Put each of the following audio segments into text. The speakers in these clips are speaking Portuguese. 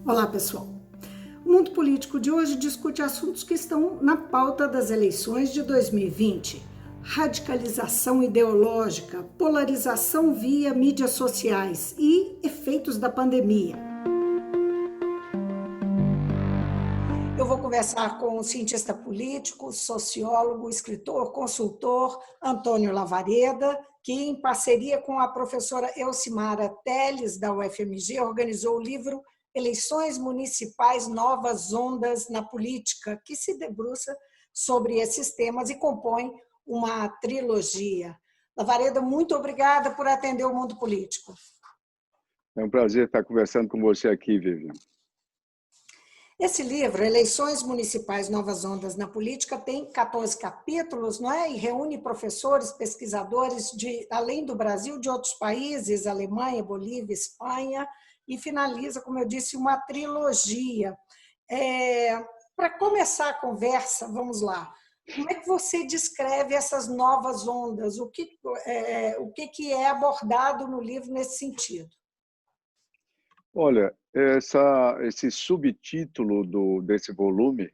Olá, pessoal. O mundo político de hoje discute assuntos que estão na pauta das eleições de 2020. Radicalização ideológica, polarização via mídias sociais e efeitos da pandemia. Eu vou conversar com o cientista político, sociólogo, escritor, consultor Antônio Lavareda, que, em parceria com a professora Elcimara Teles, da UFMG, organizou o livro Eleições Municipais Novas Ondas na Política, que se debruça sobre esses temas e compõe uma trilogia. Lavareda, muito obrigada por atender o mundo político. É um prazer estar conversando com você aqui, Vivian. Esse livro, Eleições Municipais Novas Ondas na Política, tem 14 capítulos, não é? E reúne professores, pesquisadores, além do Brasil, de outros países, Alemanha, Bolívia, Espanha, e finaliza, como eu disse, uma trilogia. Para começar a conversa, vamos lá. Como é que você descreve essas novas ondas? O que é abordado no livro nesse sentido? Olha, esse subtítulo desse volume,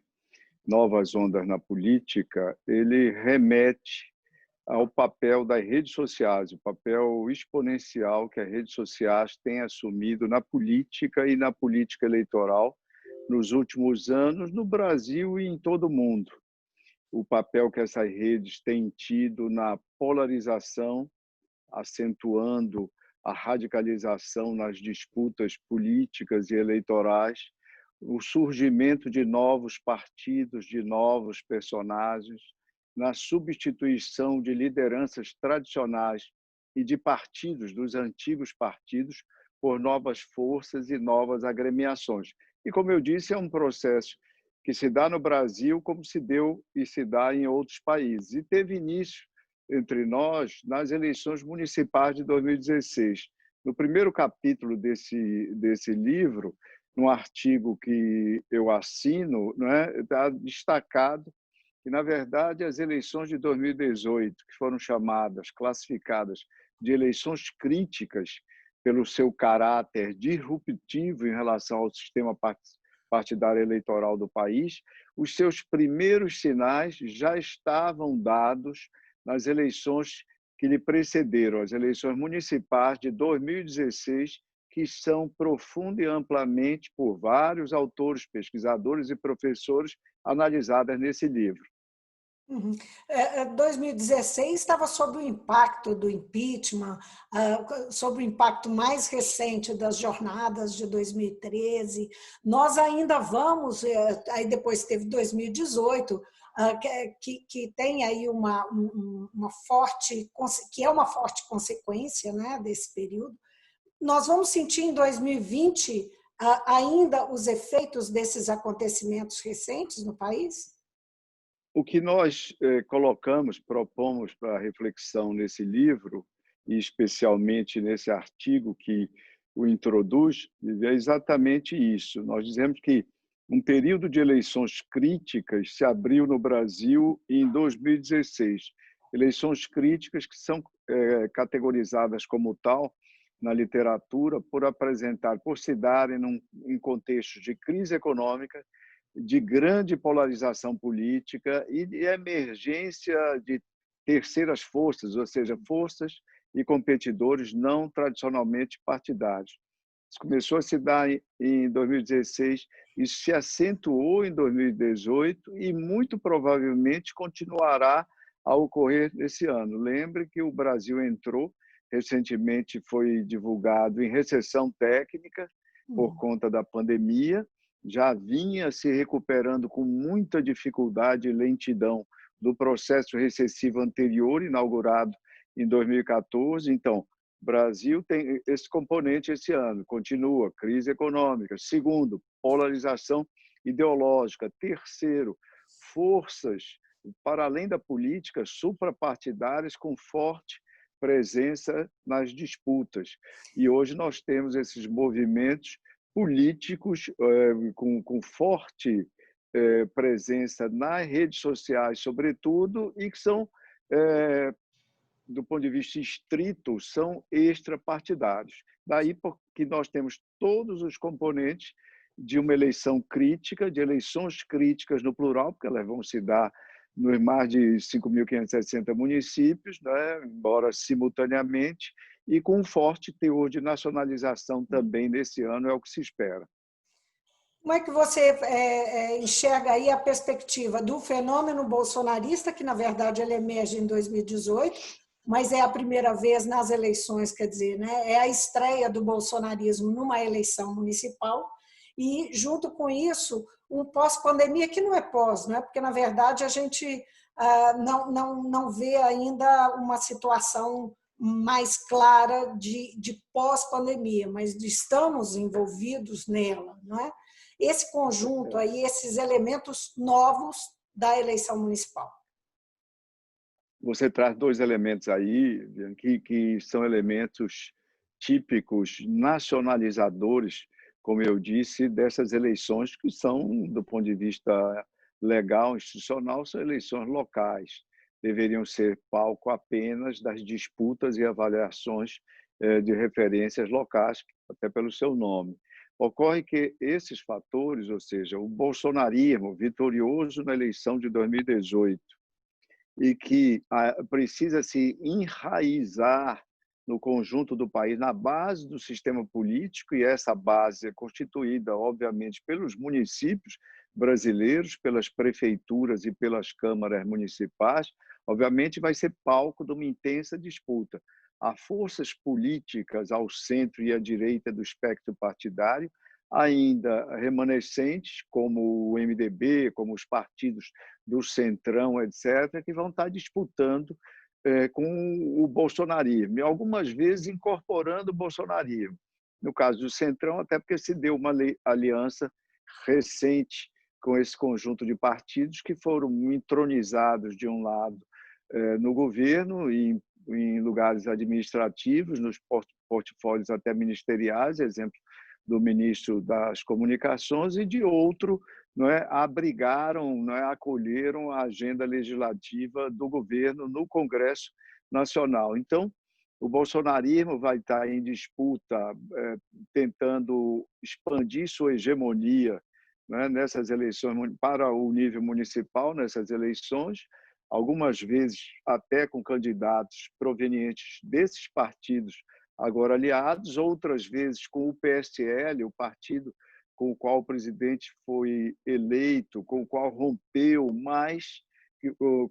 Novas Ondas na Política, ele remete ao papel das redes sociais, o papel exponencial que as redes sociais têm assumido na política e na política eleitoral nos últimos anos, no Brasil e em todo o mundo. O papel que essas redes têm tido na polarização, acentuando a radicalização nas disputas políticas e eleitorais, o surgimento de novos partidos, de novos personagens, na substituição de lideranças tradicionais e de partidos, dos antigos partidos, por novas forças e novas agremiações. E, como eu disse, é um processo que se dá no Brasil como se deu e se dá em outros países. E teve início entre nós nas eleições municipais de 2016. No primeiro capítulo desse livro, num artigo que eu assino, está destacado que, na verdade, as eleições de 2018, que foram classificadas de eleições críticas pelo seu caráter disruptivo em relação ao sistema partidário eleitoral do país, os seus primeiros sinais já estavam dados nas eleições que lhe precederam, as eleições municipais de 2016, que são profunda e amplamente por vários autores, pesquisadores e professores analisadas nesse livro. 2016 estava sob o impacto do impeachment, sob o impacto mais recente das jornadas de 2013. Nós ainda vamos, aí depois teve 2018, que tem aí uma forte, que é uma forte consequência, né, desse período. Nós vamos sentir em 2020 ainda os efeitos desses acontecimentos recentes no país? O que nós propomos para reflexão nesse livro, e especialmente nesse artigo que o introduz, é exatamente isso. Nós dizemos que um período de eleições críticas se abriu no Brasil em 2016. Eleições críticas que são categorizadas como tal na literatura por se darem em contexto de crise econômica, de grande polarização política e de emergência de terceiras forças, ou seja, forças e competidores não tradicionalmente partidários. Isso começou a se dar em 2016, isso se acentuou em 2018 e muito provavelmente continuará a ocorrer nesse ano. Lembre que o Brasil entrou, recentemente foi divulgado, em recessão técnica por conta da pandemia, já vinha se recuperando com muita dificuldade e lentidão do processo recessivo anterior, inaugurado em 2014. Então, o Brasil tem esse componente esse ano, continua, crise econômica. Segundo, polarização ideológica. Terceiro, forças, para além da política, suprapartidárias com forte presença nas disputas. E hoje nós temos esses movimentos políticos com forte presença nas redes sociais, sobretudo, e que são, do ponto de vista estrito, são extrapartidários. Daí porque nós temos todos os componentes de uma eleição crítica, de eleições críticas no plural, porque elas vão se dar nos mais de 5.560 municípios, né, embora simultaneamente, e com um forte teor de nacionalização também nesse ano, é o que se espera. Como é que você enxerga aí a perspectiva do fenômeno bolsonarista, que na verdade ele emerge em 2018, mas é a primeira vez nas eleições, quer dizer, né, é a estreia do bolsonarismo numa eleição municipal, e junto com isso, um pós-pandemia que não é pós, né, porque na verdade a gente não vê ainda uma situação mais clara de pós-pandemia, mas estamos envolvidos nela, não é? Esse conjunto aí, esses elementos novos da eleição municipal. Você traz dois elementos aí, que são elementos típicos, nacionalizadores, como eu disse, dessas eleições que são, do ponto de vista legal, institucional, são eleições locais. Deveriam ser palco apenas das disputas e avaliações de referências locais, até pelo seu nome. Ocorre que esses fatores, ou seja, o bolsonarismo vitorioso na eleição de 2018, e que precisa se enraizar no conjunto do país, na base do sistema político, e essa base é constituída, obviamente, pelos municípios brasileiros, pelas prefeituras e pelas câmaras municipais, obviamente vai ser palco de uma intensa disputa. Há forças políticas ao centro e à direita do espectro partidário, ainda remanescentes, como o MDB, como os partidos do Centrão, etc., que vão estar disputando com o bolsonarismo, e algumas vezes incorporando o bolsonarismo. No caso do Centrão, até porque se deu uma aliança recente com esse conjunto de partidos que foram entronizados, de um lado, no governo e em lugares administrativos, nos portfólios até ministeriais, exemplo do ministro das Comunicações, e de outro, não é, abrigaram, não é, acolheram a agenda legislativa do governo no Congresso Nacional. Então, o bolsonarismo vai estar em disputa, tentando expandir sua hegemonia, né, nessas eleições para o nível municipal, nessas eleições, algumas vezes até com candidatos provenientes desses partidos agora aliados, outras vezes com o PSL, o partido com o qual o presidente foi eleito, com o qual rompeu, mas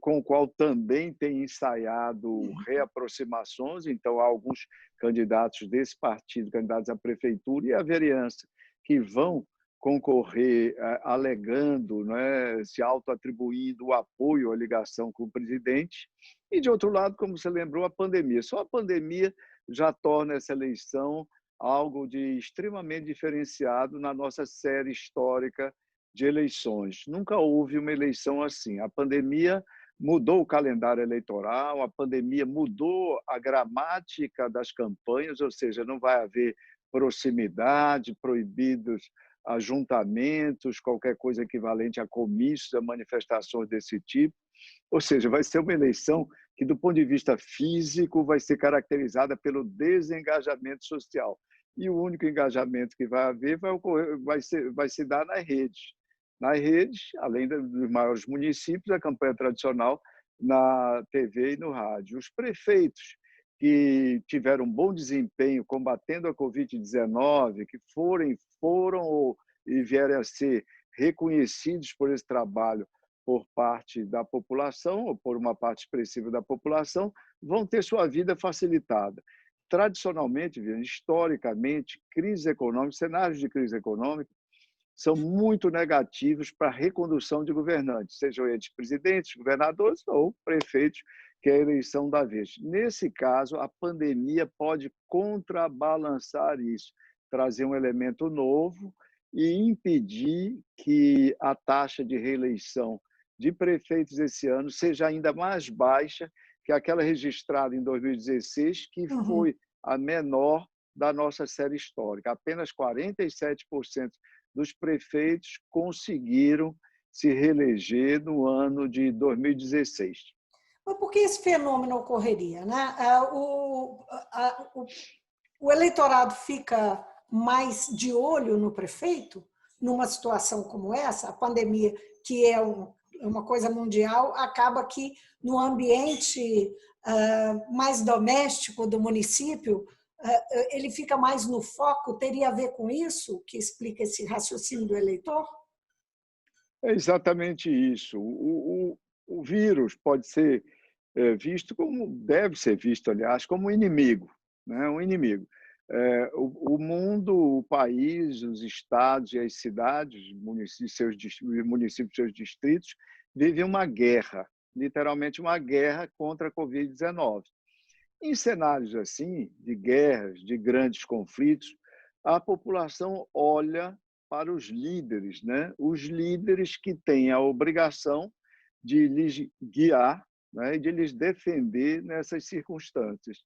com o qual também tem ensaiado reaproximações. Então, há alguns candidatos desse partido, candidatos à prefeitura e à vereança, que vão concorrer alegando, né, se autoatribuindo o apoio à ligação com o presidente. E, de outro lado, como você lembrou, a pandemia. Só a pandemia já torna essa eleição algo de extremamente diferenciado na nossa série histórica de eleições. Nunca houve uma eleição assim. A pandemia mudou o calendário eleitoral, a pandemia mudou a gramática das campanhas, ou seja, não vai haver proximidade, proibidos ajuntamentos, qualquer coisa equivalente a comícios, a manifestações desse tipo. Ou seja, vai ser uma eleição que, do ponto de vista físico, vai ser caracterizada pelo desengajamento social. E o único engajamento que vai haver vai se dar nas redes. Nas redes, além dos maiores municípios, a campanha tradicional na TV e no rádio. Os prefeitos que tiveram um bom desempenho combatendo a Covid-19, que foram e vierem a ser reconhecidos por esse trabalho por parte da população, ou por uma parte expressiva da população, vão ter sua vida facilitada. Tradicionalmente, historicamente, crise econômica, cenários de crise econômica são muito negativos para a recondução de governantes, sejam eles presidentes, governadores ou prefeitos, que é a eleição da vez. Nesse caso, a pandemia pode contrabalançar isso, trazer um elemento novo e impedir que a taxa de reeleição de prefeitos esse ano seja ainda mais baixa que aquela registrada em 2016, que foi a menor da nossa série histórica. Apenas 47% dos prefeitos conseguiram se reeleger no ano de 2016. Mas por que esse fenômeno ocorreria, né? O eleitorado fica mais de olho no prefeito, numa situação como essa, a pandemia, que é uma coisa mundial, acaba que no ambiente mais doméstico do município, ele fica mais no foco. Teria a ver com isso que explica esse raciocínio do eleitor? É exatamente isso. O vírus pode ser visto como, deve ser visto, aliás, como um inimigo, né? Um inimigo. O mundo, o país, os estados e as cidades, municípios, seus distritos, vivem uma guerra, literalmente uma guerra contra a Covid-19. Em cenários assim, de guerras, de grandes conflitos, a população olha para os líderes, né? Os líderes que têm a obrigação de lhes guiar, né? E de lhes defender nessas circunstâncias.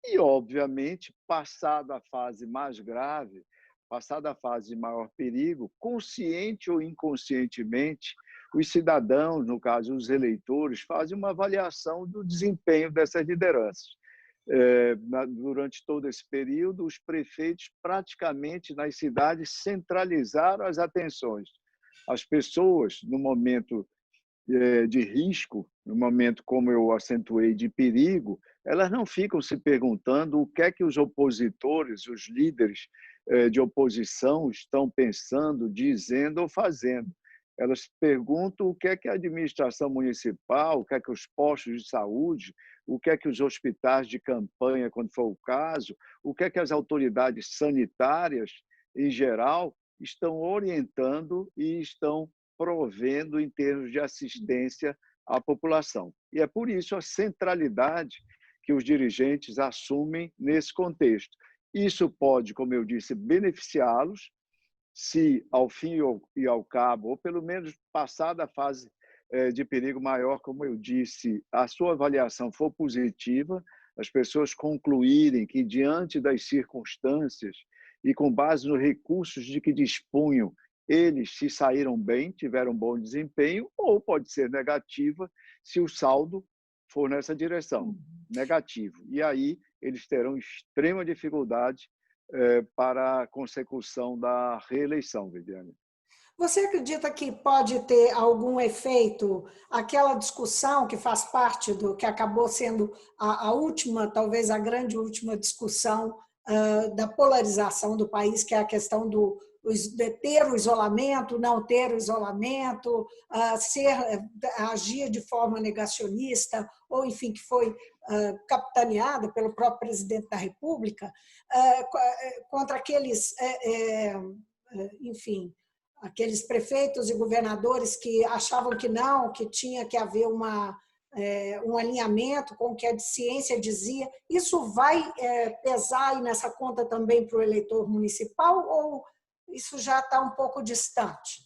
E, obviamente, passada a fase mais grave, passada a fase de maior perigo, consciente ou inconscientemente, os cidadãos, no caso os eleitores, fazem uma avaliação do desempenho dessas lideranças. Durante todo esse período, os prefeitos praticamente nas cidades centralizaram as atenções. As pessoas, no momento de risco, no momento, como eu acentuei, de perigo, elas não ficam se perguntando o que é que os opositores, os líderes de oposição estão pensando, dizendo ou fazendo. Elas perguntam o que é que a administração municipal, o que é que os postos de saúde, o que é que os hospitais de campanha, quando for o caso, o que é que as autoridades sanitárias, em geral, estão orientando e estão provendo em termos de assistência à população. E é por isso a centralidade que os dirigentes assumem nesse contexto. Isso pode, como eu disse, beneficiá-los, se ao fim e ao cabo, ou pelo menos passada a fase de perigo maior, como eu disse, a sua avaliação for positiva, as pessoas concluírem que, diante das circunstâncias e com base nos recursos de que dispunham, eles se saíram bem, tiveram bom desempenho, ou pode ser negativa se o saldo for nessa direção, negativo. E aí eles terão extrema dificuldade para a consecução da reeleição, Viviane. Você acredita que pode ter algum efeito, aquela discussão que faz parte do que acabou sendo a última, talvez a grande última discussão da polarização do país, que é a questão de ter o isolamento, não ter o isolamento, agir de forma negacionista, ou enfim, que foi capitaneada pelo próprio presidente da República, contra aqueles, enfim, aqueles prefeitos e governadores que achavam que não, que tinha que haver um alinhamento com o que a ciência dizia. Isso vai pesar aí nessa conta também para o eleitor municipal ou isso já está um pouco distante?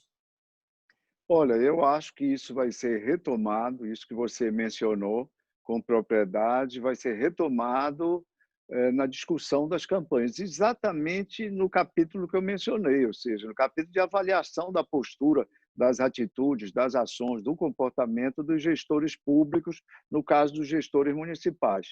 Olha, eu acho que isso vai ser retomado, isso que você mencionou com propriedade, vai ser retomado na discussão das campanhas, exatamente no capítulo que eu mencionei, ou seja, no capítulo de avaliação da postura, das atitudes, das ações, do comportamento dos gestores públicos, no caso dos gestores municipais.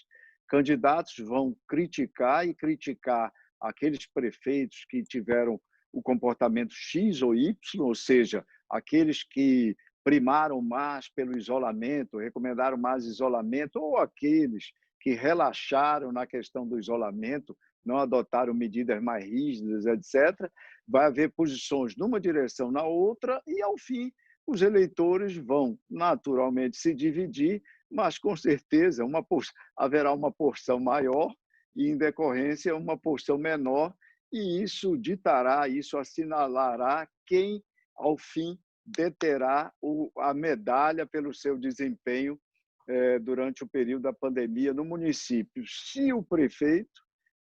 Candidatos vão criticar e criticar aqueles prefeitos que tiveram o comportamento X ou Y, ou seja, aqueles que primaram mais pelo isolamento, recomendaram mais isolamento, ou aqueles que relaxaram na questão do isolamento, não adotaram medidas mais rígidas, etc. Vai haver posições numa direção, na outra, e, ao fim, os eleitores vão naturalmente se dividir, mas, com certeza, haverá uma porção maior e, em decorrência, uma porção menor, e isso ditará, isso assinalará quem, ao fim, deterá a medalha pelo seu desempenho durante o período da pandemia no município. Se o prefeito,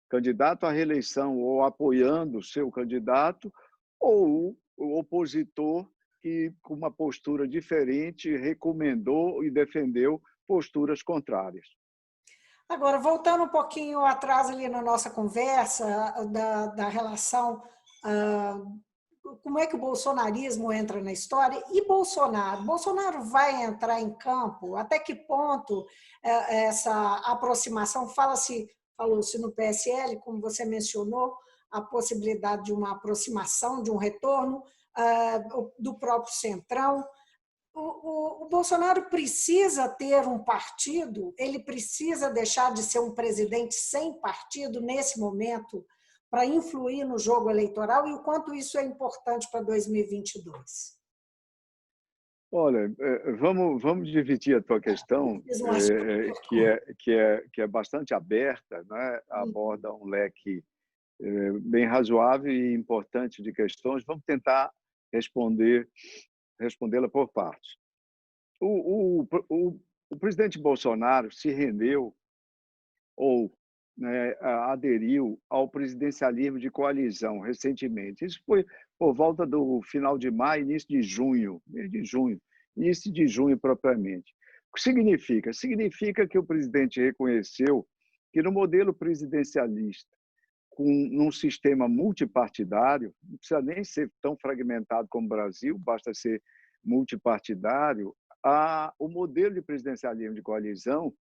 candidato à reeleição ou apoiando o seu candidato, ou o opositor que, com uma postura diferente, recomendou e defendeu posturas contrárias. Agora, voltando um pouquinho atrás ali na nossa conversa da relação, como é que o bolsonarismo entra na história? E Bolsonaro? Bolsonaro vai entrar em campo? Até que ponto essa aproximação? Falou-se no PSL, como você mencionou, a possibilidade de uma aproximação, de um retorno. do próprio Centrão. O Bolsonaro precisa ter um partido, ele precisa deixar de ser um presidente sem partido nesse momento para influir no jogo eleitoral, e o quanto isso é importante para 2022. Olha, vamos dividir a tua questão, que é bastante aberta, né? Aborda um leque bem razoável e importante de questões. Vamos tentar respondê-la por partes. O presidente Bolsonaro se rendeu ou, né, aderiu ao presidencialismo de coalizão recentemente. Isso foi por volta do final de maio, início de junho propriamente. O que significa? Significa que o presidente reconheceu que no modelo presidencialista, num sistema multipartidário, não precisa nem ser tão fragmentado como o Brasil, basta ser multipartidário, o modelo de presidencialismo de coalizão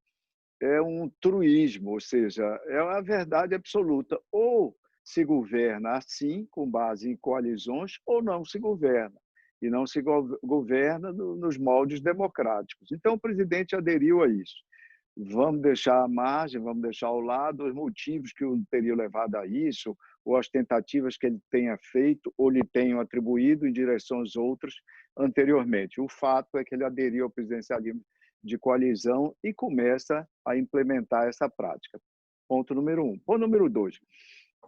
é um truísmo, ou seja, é a verdade absoluta. Ou se governa assim, com base em coalizões, ou não se governa. E não se governa nos moldes democráticos. Então, o presidente aderiu a isso. Vamos deixar à margem, vamos deixar ao lado os motivos que o teriam levado a isso, ou as tentativas que ele tenha feito ou lhe tenham atribuído em direção às outras anteriormente. O fato é que ele aderiu ao presidencialismo de coalizão e começa a implementar essa prática. Ponto número 1. Ponto número 2.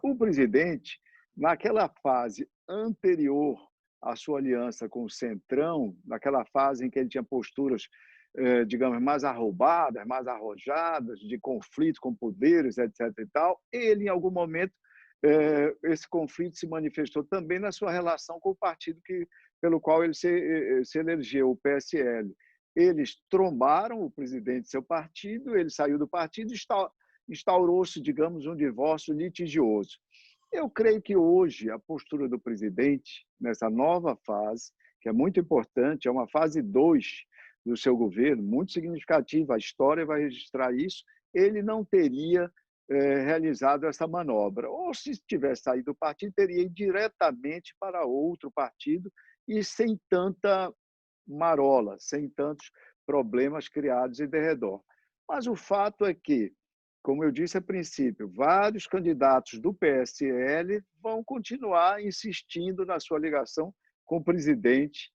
O presidente, naquela fase anterior à sua aliança com o Centrão, naquela fase em que ele tinha posturas, digamos, mais arrobadas, mais arrojadas, de conflito com poderes, etc. e tal, ele, em algum momento, esse conflito se manifestou também na sua relação com o partido pelo qual ele se elegeu, o PSL. Eles trombaram o presidente de seu partido, ele saiu do partido e instaurou-se, digamos, um divórcio litigioso. Eu creio que hoje a postura do presidente, nessa nova fase, que é muito importante, é uma fase 2 do seu governo, muito significativa, a história vai registrar isso, ele não teria realizado essa manobra. Ou, se tivesse saído do partido, teria ido diretamente para outro partido e sem tanta marola, sem tantos problemas criados em derredor. Mas o fato é que, como eu disse a princípio, vários candidatos do PSL vão continuar insistindo na sua ligação com o presidente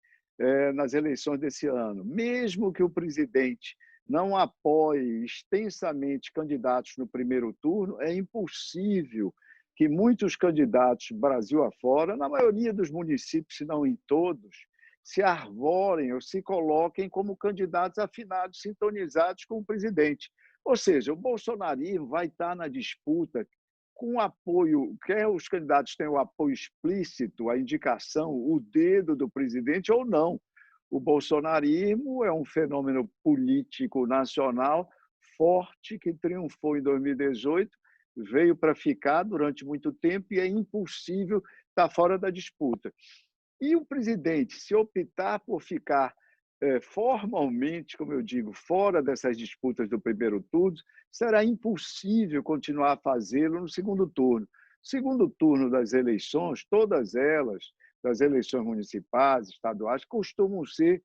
nas eleições desse ano. Mesmo que o presidente não apoie extensamente candidatos no primeiro turno, é impossível que muitos candidatos Brasil afora, na maioria dos municípios, se não em todos, se arvorem ou se coloquem como candidatos afinados, sintonizados com o presidente. Ou seja, o bolsonarismo vai estar na disputa com apoio, quer os candidatos tenham o apoio explícito, a indicação, o dedo do presidente ou não. O bolsonarismo é um fenômeno político nacional forte que triunfou em 2018, veio para ficar durante muito tempo e é impossível estar fora da disputa. E o presidente, se optar por ficar formalmente, como eu digo, fora dessas disputas do primeiro turno, será impossível continuar a fazê-lo no segundo turno. Segundo turno das eleições, todas elas, das eleições municipais, estaduais, costumam ser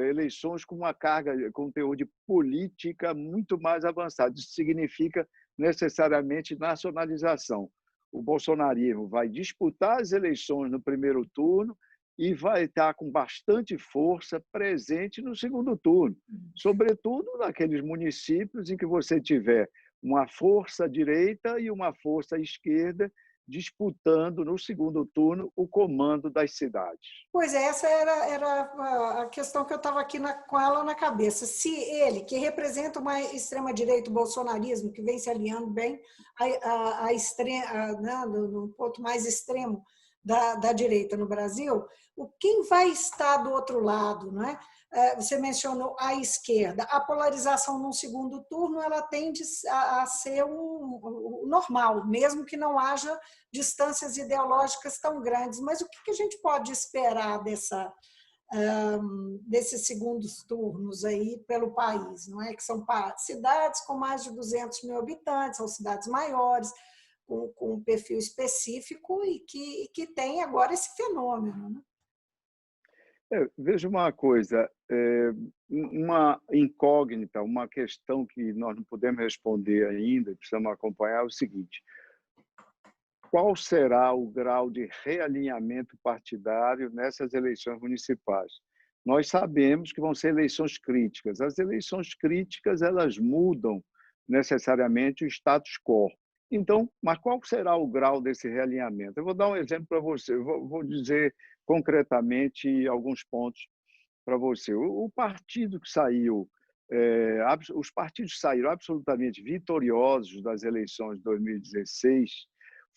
eleições com uma carga, com um teor de política muito mais avançado. Isso significa necessariamente nacionalização. O bolsonarismo vai disputar as eleições no primeiro turno e vai estar com bastante força presente no segundo turno, sobretudo naqueles municípios em que você tiver uma força direita e uma força esquerda disputando no segundo turno o comando das cidades. Pois é, essa era a questão que eu estava aqui com ela na cabeça. Se ele, que representa uma extrema-direita, o bolsonarismo, que vem se alinhando bem no ponto mais extremo da direita no Brasil, quem vai estar do outro lado, não é? Você mencionou a esquerda. A polarização no segundo turno ela tende a ser o normal, mesmo que não haja distâncias ideológicas tão grandes. Mas o que a gente pode esperar desses segundos turnos aí pelo país? Não é? Que são cidades com mais de 200 mil habitantes, são cidades maiores, com um perfil específico e que tem agora esse fenômeno, né? Veja uma coisa, uma incógnita, uma questão que nós não podemos responder ainda, precisamos acompanhar é o seguinte: qual será o grau de realinhamento partidário nessas eleições municipais? Nós sabemos que vão ser eleições críticas. As eleições críticas, elas mudam necessariamente o status quo. Então, mas qual será o grau desse realinhamento? Eu vou dar um exemplo para você, vou dizer concretamente alguns pontos para você. O partido que saiu, os partidos que saíram absolutamente vitoriosos das eleições de 2016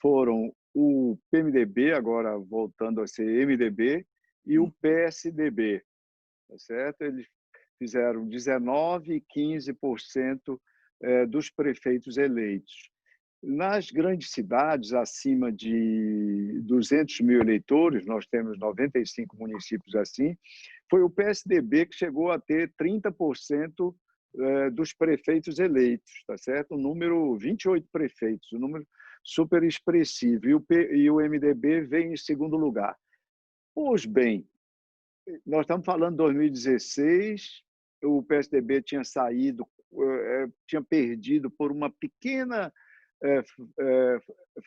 foram o PMDB, agora voltando a ser MDB, e o PSDB, tá certo? Eles fizeram 19% e 15% dos prefeitos eleitos. Nas grandes cidades, acima de 200 mil eleitores, nós temos 95 municípios assim, foi o PSDB que chegou a ter 30% dos prefeitos eleitos, tá certo? Um número, 28 prefeitos, um número super expressivo. E o MDB vem em segundo lugar. Pois bem, nós estamos falando de 2016, o PSDB tinha saído, tinha perdido por uma pequena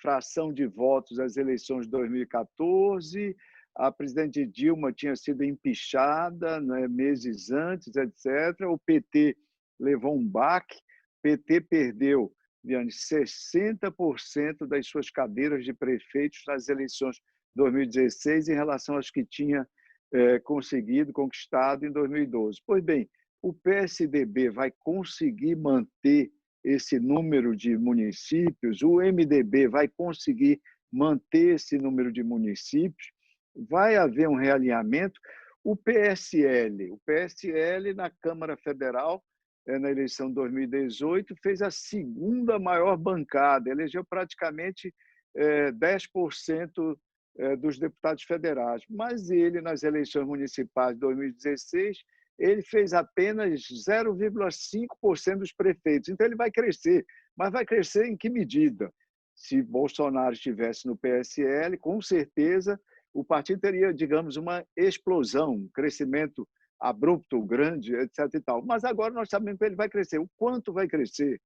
fração de votos as eleições de 2014, a presidente Dilma tinha sido empichada, né, meses antes, etc. O PT levou um baque, o PT perdeu, Viane, 60% das suas cadeiras de prefeitos nas eleições de 2016 em relação às que tinha conseguido, conquistado em 2012. Pois bem, o PSDB vai conseguir manter esse número de municípios, o MDB vai conseguir manter esse número de municípios, vai haver um realinhamento. O PSL na Câmara Federal, na eleição de 2018, fez a segunda maior bancada, elegeu praticamente 10% dos deputados federais, mas ele, nas eleições municipais de 2016, ele fez apenas 0,5% dos prefeitos. Então, ele vai crescer, mas vai crescer em que medida? Se Bolsonaro estivesse no PSL, com certeza o partido teria, digamos, uma explosão, um crescimento abrupto, grande, etc. E tal. Mas agora nós sabemos que ele vai crescer. O quanto vai crescer?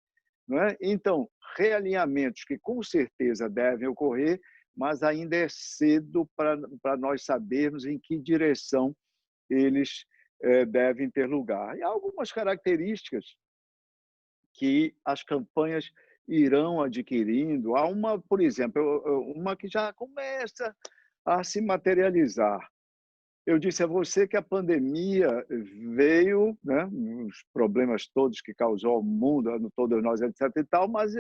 Não é? Então, realinhamentos que com certeza devem ocorrer, mas ainda é cedo para nós sabermos em que direção eles devem ter lugar. E há algumas características que as campanhas irão adquirindo. Há uma, por exemplo, uma que já começa a se materializar. Eu disse a você que a pandemia veio, né, os problemas todos que causou ao mundo, a todos nós, etc. e tal, mas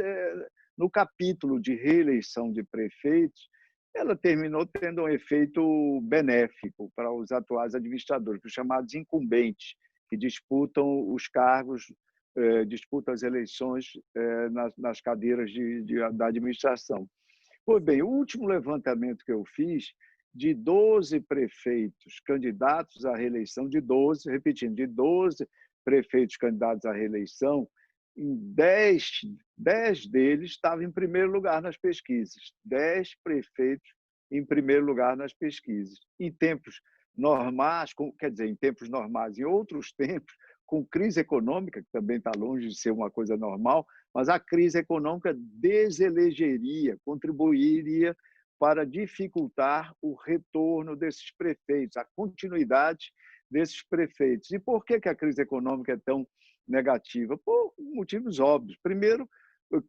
no capítulo de reeleição de prefeitos, ela terminou tendo um efeito benéfico para os atuais administradores, os chamados incumbentes, que disputam os cargos, disputam as eleições nas cadeiras da administração. Pois bem, o último levantamento que eu fiz, de 12 prefeitos candidatos à reeleição, de 12, repetindo, de 12 prefeitos candidatos à reeleição, em 10 deles estavam em primeiro lugar nas pesquisas. 10 prefeitos em primeiro lugar nas pesquisas. Em tempos normais, quer dizer, em tempos normais, em outros tempos, com crise econômica, que também está longe de ser uma coisa normal, mas a crise econômica deselegeria, contribuiria para dificultar o retorno desses prefeitos, a continuidade desses prefeitos. E por que a crise econômica é tão negativa? Por motivos óbvios. Primeiro,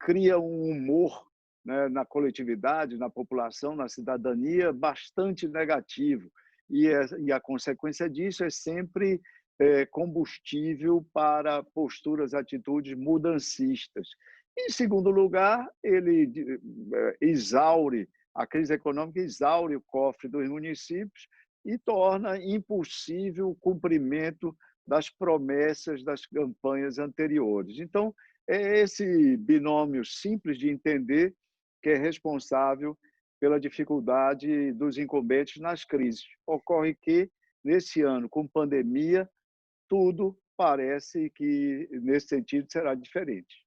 cria um humor, né, na coletividade, na população, na cidadania, bastante negativo. E a consequência disso é sempre combustível para posturas, atitudes mudancistas. Em segundo lugar, ele exaure, a crise econômica exaure o cofre dos municípios e torna impossível o cumprimento das promessas das campanhas anteriores. Então, é esse binômio simples de entender que é responsável pela dificuldade dos incumbentes nas crises. Ocorre que, nesse ano, com pandemia, tudo parece que, nesse sentido, será diferente.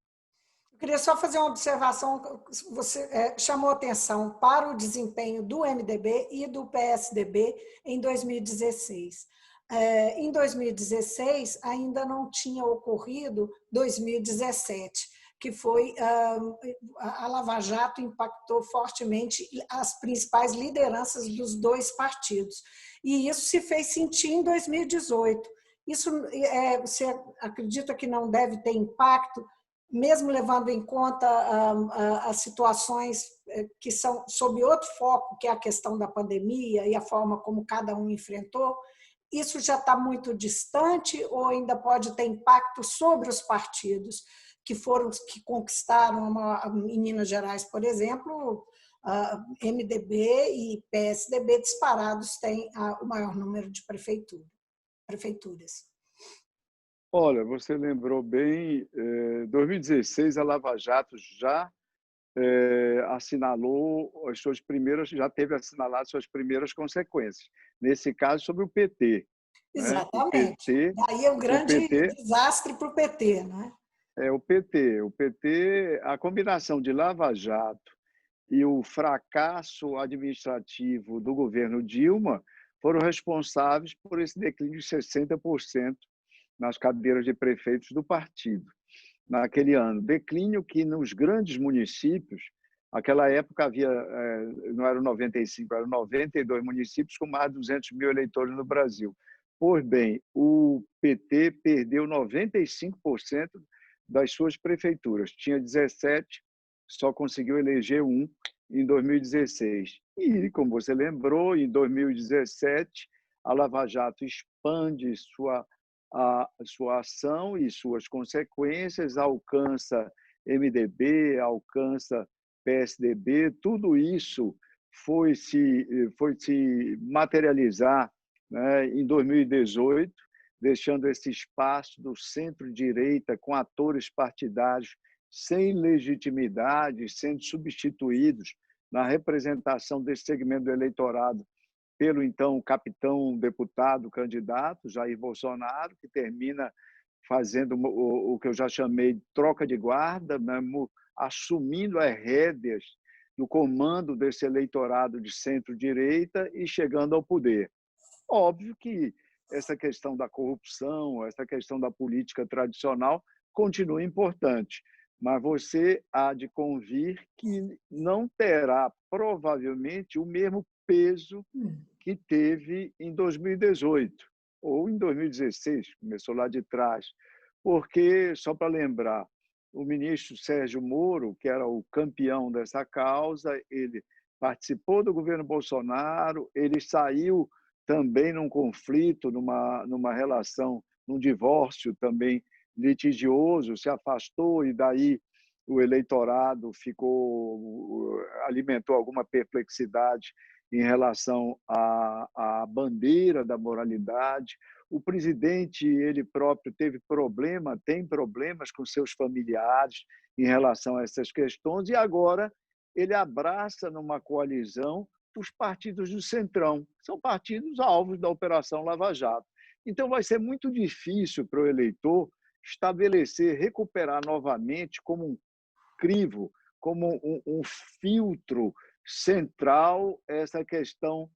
Eu queria só fazer uma observação. Você chamou atenção para o desempenho do MDB e do PSDB em 2016. Em 2016, ainda não tinha ocorrido 2017, que foi a Lava Jato impactou fortemente as principais lideranças dos dois partidos. E isso se fez sentir em 2018. Isso, você acredita que não deve ter impacto, mesmo levando em conta as situações que são sob outro foco, que é a questão da pandemia e a forma como cada um enfrentou? Isso já está muito distante ou ainda pode ter impacto sobre os partidos que foram os que conquistaram, em Minas Gerais, por exemplo, MDB e PSDB disparados têm o maior número de prefeituras? Olha, você lembrou bem, 2016 a Lava Jato já assinalou as suas primeiras, já teve assinalado suas primeiras consequências. Nesse caso, sobre o PT, né? Exatamente. Daí é um O grande PT desastre para o PT, não é? o PT, a combinação de Lava Jato e o fracasso administrativo do governo Dilma foram responsáveis por esse declínio de 60% nas cadeiras de prefeitos do partido naquele ano. Declínio que nos grandes municípios, naquela época havia, não eram 95, eram 92 municípios com mais de 200 mil eleitores no Brasil. Pois bem, o PT perdeu 95% das suas prefeituras. Tinha 17, só conseguiu eleger um em 2016. E, como você lembrou, em 2017, a Lava Jato expande a sua ação e suas consequências, alcança MDB, alcança PSDB, tudo isso foi se materializar, né, em 2018, deixando esse espaço do centro-direita com atores partidários sem legitimidade, sendo substituídos na representação desse segmento do eleitorado pelo então capitão deputado candidato Jair Bolsonaro, que termina fazendo o que eu já chamei de troca de guarda, mesmo assumindo as rédeas do comando desse eleitorado de centro-direita e chegando ao poder. Óbvio que essa questão da corrupção, essa questão da política tradicional continua importante, mas você há de convir que não terá provavelmente o mesmo peso que teve em 2018 ou em 2016, começou lá de trás. Porque, só para lembrar, o ministro Sérgio Moro, que era o campeão dessa causa, ele participou do governo Bolsonaro, ele saiu também num conflito, numa relação, num divórcio também litigioso, se afastou e daí o eleitorado alimentou alguma perplexidade em relação à bandeira da moralidade. O presidente, ele próprio, tem problemas com seus familiares em relação a essas questões, e agora ele abraça numa coalizão os partidos do Centrão. São partidos alvos da Operação Lava Jato. Então, vai ser muito difícil para o eleitor estabelecer, recuperar novamente como um crivo, como um filtro central essa questão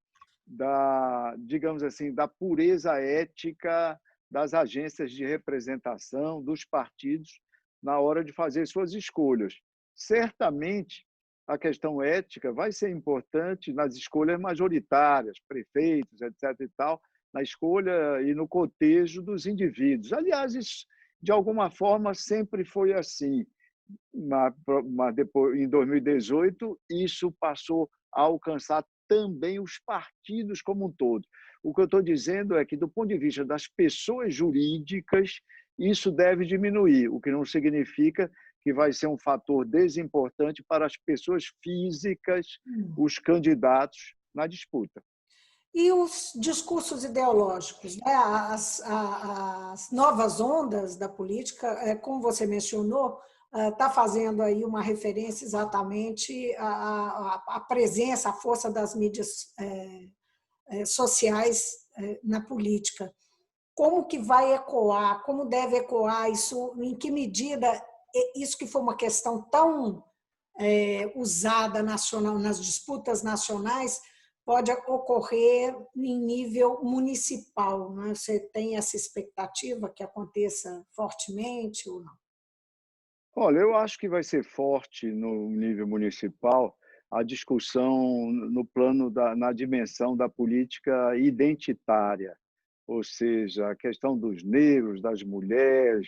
digamos assim, da pureza ética das agências de representação, dos partidos, na hora de fazer suas escolhas. Certamente, a questão ética vai ser importante nas escolhas majoritárias, prefeitos, etc. e tal, na escolha e no cotejo dos indivíduos. Aliás, isso, de alguma forma, sempre foi assim. Mas depois, em 2018, isso passou a alcançar também os partidos como um todo. O que eu estou dizendo é que, do ponto de vista das pessoas jurídicas, isso deve diminuir, o que não significa que vai ser um fator desimportante para as pessoas físicas, os candidatos na disputa. E os discursos ideológicos, né? As novas ondas da política, como você mencionou, está fazendo aí uma referência exatamente à presença, à força das mídias sociais na política. Como que vai ecoar, como deve ecoar isso, em que medida isso que foi uma questão tão usada nas disputas nacionais, pode ocorrer em nível municipal, né? Você tem essa expectativa que aconteça fortemente ou não? Olha, eu acho que vai ser forte no nível municipal a discussão no plano na dimensão da política identitária, ou seja, a questão dos negros, das mulheres,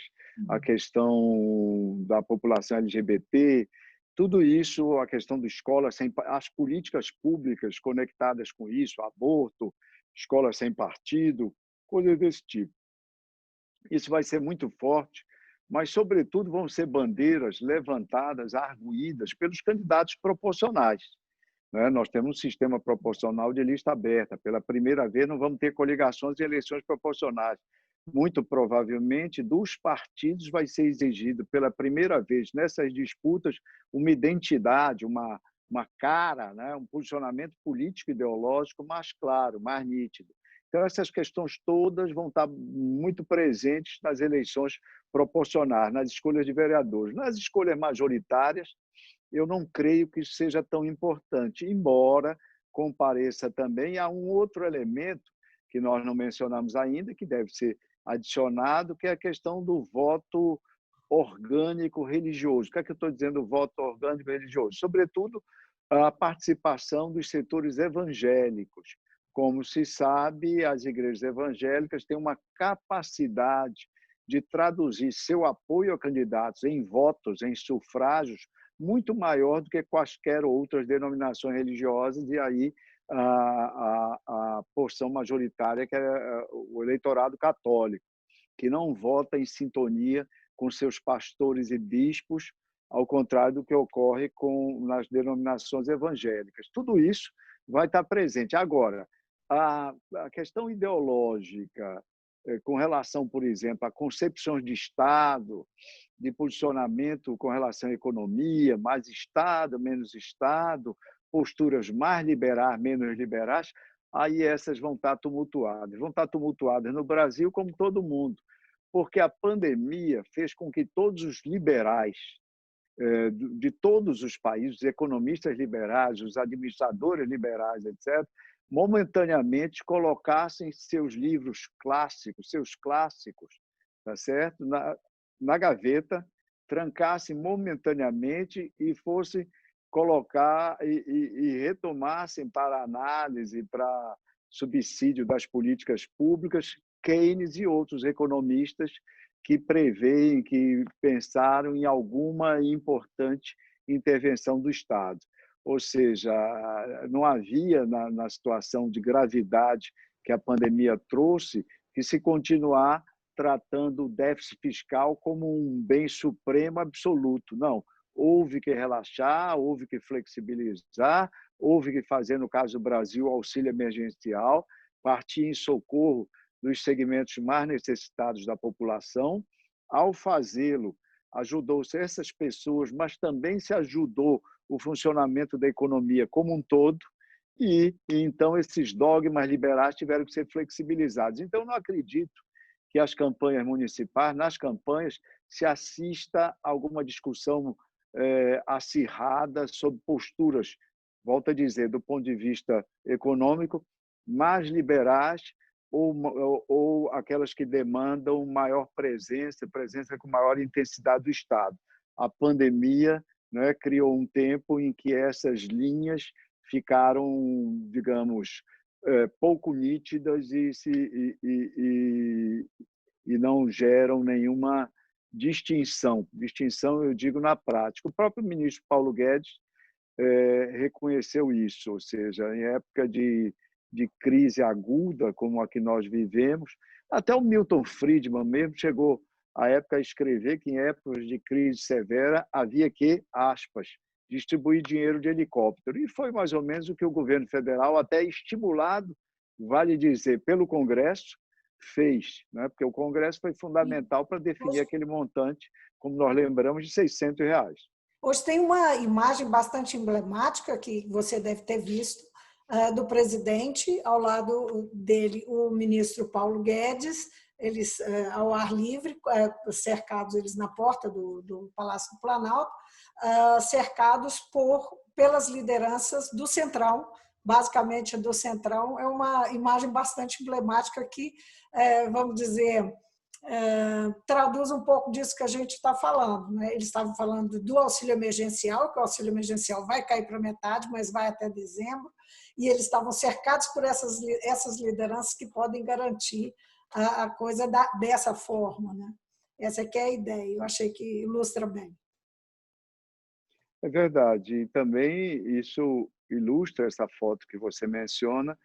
a questão da população LGBT, tudo isso, a questão da escola as políticas públicas conectadas com isso, aborto, escola sem partido, coisas desse tipo. Isso vai ser muito forte, mas, sobretudo, vão ser bandeiras levantadas, arguídas pelos candidatos proporcionais, né? Nós temos um sistema proporcional de lista aberta. Pela primeira vez, não vamos ter coligações e eleições proporcionais. Muito provavelmente, dos partidos vai ser exigido, pela primeira vez, nessas disputas, uma identidade, uma cara, né? Um posicionamento político ideológico mais claro, mais nítido. Então, essas questões todas vão estar muito presentes nas eleições proporcionais, nas escolhas de vereadores. Nas escolhas majoritárias, eu não creio que isso seja tão importante, embora compareça também a um outro elemento que nós não mencionamos ainda, que deve ser adicionado, que é a questão do voto orgânico religioso. O que é que eu estou dizendo, voto orgânico religioso? Sobretudo, a participação dos setores evangélicos. Como se sabe, as igrejas evangélicas têm uma capacidade de traduzir seu apoio a candidatos em votos, em sufrágios, muito maior do que quaisquer outras denominações religiosas, e aí a porção majoritária, que é o eleitorado católico, que não vota em sintonia com seus pastores e bispos, ao contrário do que ocorre nas denominações evangélicas. Tudo isso vai estar presente. Agora, a questão ideológica com relação, por exemplo, a concepções de Estado, de posicionamento com relação à economia, mais Estado, menos Estado, posturas mais liberais, menos liberais, aí essas vão estar tumultuadas. Vão estar tumultuadas no Brasil como todo mundo, porque a pandemia fez com que todos os liberais de todos os países, os economistas liberais, os administradores liberais, etc., momentaneamente colocassem seus livros clássicos, seus clássicos, tá certo? Na gaveta, trancassem momentaneamente e fossem colocar e retomassem para análise, para subsídio das políticas públicas, Keynes e outros economistas que preveem, que pensaram em alguma importante intervenção do Estado. Ou seja, não havia, na situação de gravidade que a pandemia trouxe, que se continuar tratando o déficit fiscal como um bem supremo absoluto. Não, houve que relaxar, houve que flexibilizar, houve que fazer, no caso do Brasil, auxílio emergencial, partir em socorro dos segmentos mais necessitados da população. Ao fazê-lo, ajudou-se essas pessoas, mas também se ajudou o funcionamento da economia como um todo, e então esses dogmas liberais tiveram que ser flexibilizados. Então, não acredito que as campanhas municipais, nas campanhas, se assista a alguma discussão acirrada sobre posturas, volto a dizer, do ponto de vista econômico, mais liberais ou aquelas que demandam maior presença com maior intensidade do Estado. A pandemia, né, criou um tempo em que essas linhas ficaram, digamos, pouco nítidas e não geram nenhuma distinção. Distinção, eu digo, na prática. O próprio ministro Paulo Guedes reconheceu isso, ou seja, em época de crise aguda, como a que nós vivemos, até o Milton Friedman mesmo chegou à época a escrever que em épocas de crise severa havia que, aspas, distribuir dinheiro de helicóptero. E foi mais ou menos o que o governo federal, até estimulado, vale dizer, pelo Congresso, fez, né? Porque o Congresso foi fundamental para definir aquele montante, como nós lembramos, de R$600. Hoje tem uma imagem bastante emblemática que você deve ter visto, do presidente, ao lado dele o ministro Paulo Guedes, eles ao ar livre, cercados eles na porta do Palácio do Planalto, cercados pelas lideranças do Centrão, basicamente do Centrão. É uma imagem bastante emblemática que, vamos dizer, traduz um pouco disso que a gente está falando, né? Eles estavam falando do auxílio emergencial, que o auxílio emergencial vai cair para metade, mas vai até dezembro, e eles estavam cercados por essas lideranças que podem garantir a coisa dessa forma, né? Essa aqui é a ideia, eu achei que ilustra bem. É verdade. E também isso ilustra, essa foto que você menciona,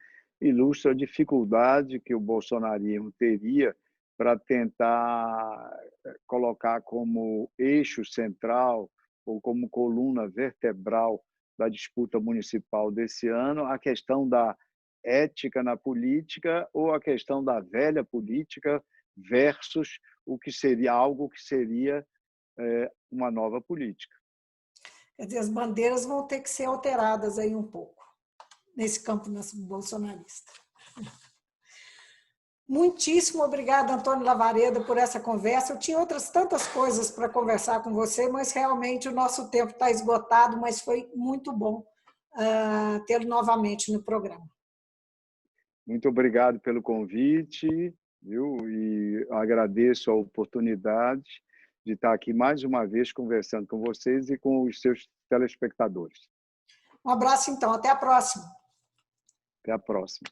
ilustra a dificuldade que o bolsonarismo teria para tentar colocar como eixo central ou como coluna vertebral da disputa municipal desse ano a questão da ética na política ou a questão da velha política versus o que seria algo que seria uma nova política. Quer dizer, as bandeiras vão ter que ser alteradas aí um pouco, nesse campo bolsonarista. Muitíssimo obrigada, Antônio Lavareda, por essa conversa. Eu tinha outras tantas coisas para conversar com você, mas realmente o nosso tempo está esgotado, mas foi muito bom tê-lo novamente no programa. Muito obrigado pelo convite, viu? E agradeço a oportunidade de estar aqui mais uma vez conversando com vocês e com os seus telespectadores. Um abraço, então. Até a próxima. Até a próxima.